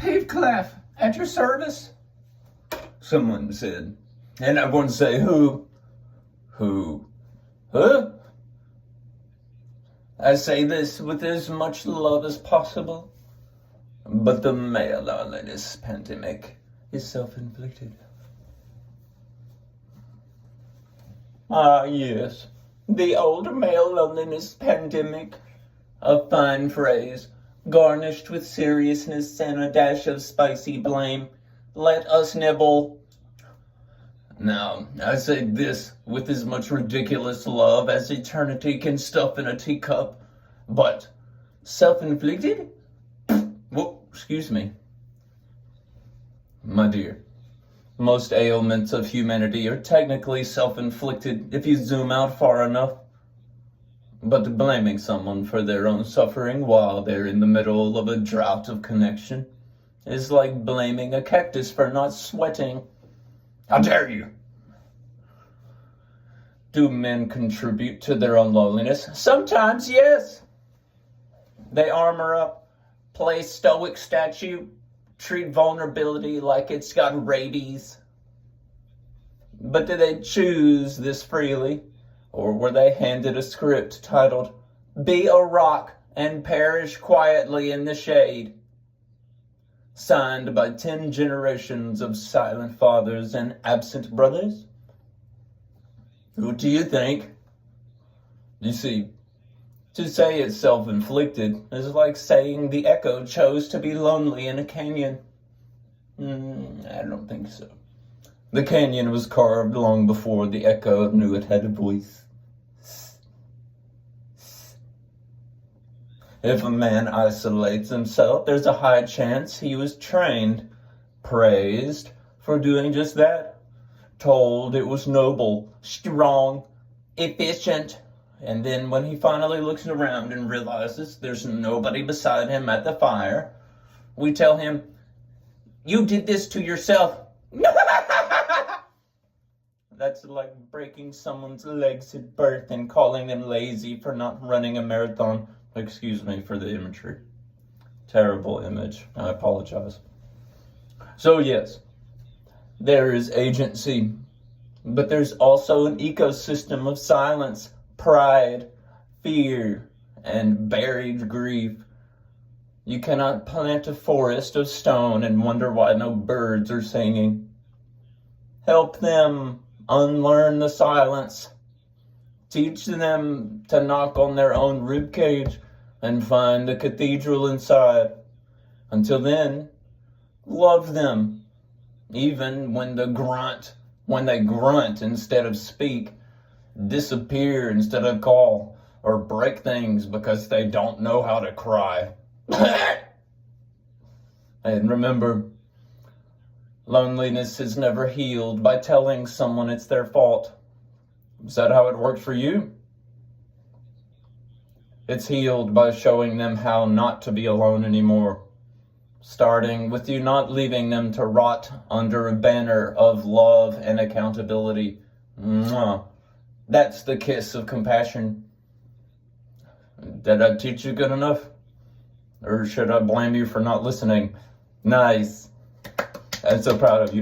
Paveclaff, at your service, someone said. And I'm going to say, who? Who? Huh? I say this with as much love as possible, but the male loneliness pandemic is self-inflicted. Ah, yes, the old male loneliness pandemic, a fine phrase, garnished with seriousness and a dash of spicy blame. Let us nibble. Now, I say this with as much ridiculous love as eternity can stuff in a teacup, but self-inflicted? Whoa, excuse me. My dear, most ailments of humanity are technically self-inflicted if you zoom out far enough. But blaming someone for their own suffering while they're in the middle of a drought of connection is like blaming a cactus for not sweating. How dare you? Do men contribute to their own loneliness? Sometimes, yes. They armor up, play stoic statue, treat vulnerability like it's got rabies. But do they choose this freely? Or were they handed a script titled, "Be a rock and perish quietly in the shade"? Signed by 10 generations of silent fathers and absent brothers? Who do you think? You see, to say it's self-inflicted is like saying the echo chose to be lonely in a canyon. I don't think so. The canyon was carved long before the echo knew it had a voice. If a man isolates himself, there's a high chance he was trained, praised for doing just that, told it was noble, strong, efficient, and then when he finally looks around and realizes there's nobody beside him at the fire, we tell him, "You did this to yourself." That's like breaking someone's legs at birth and calling them lazy for not running a marathon. Excuse me for the imagery. Terrible image. I apologize. So yes, there is agency, but there's also an ecosystem of silence, pride, fear, and buried grief. You cannot plant a forest of stone and wonder why no birds are singing. Help them unlearn the silence. Teach them to knock on their own ribcage and find a cathedral inside. Until then, love them, even when they grunt instead of speak, disappear instead of call, or break things because they don't know how to cry. And remember, loneliness is never healed by telling someone it's their fault. Is that how it worked for you? It's healed by showing them how not to be alone anymore, starting with you not leaving them to rot under a banner of love and accountability. Mwah. That's the kiss of compassion. Did I teach you good enough? Or should I blame you for not listening? Nice. I'm so proud of you.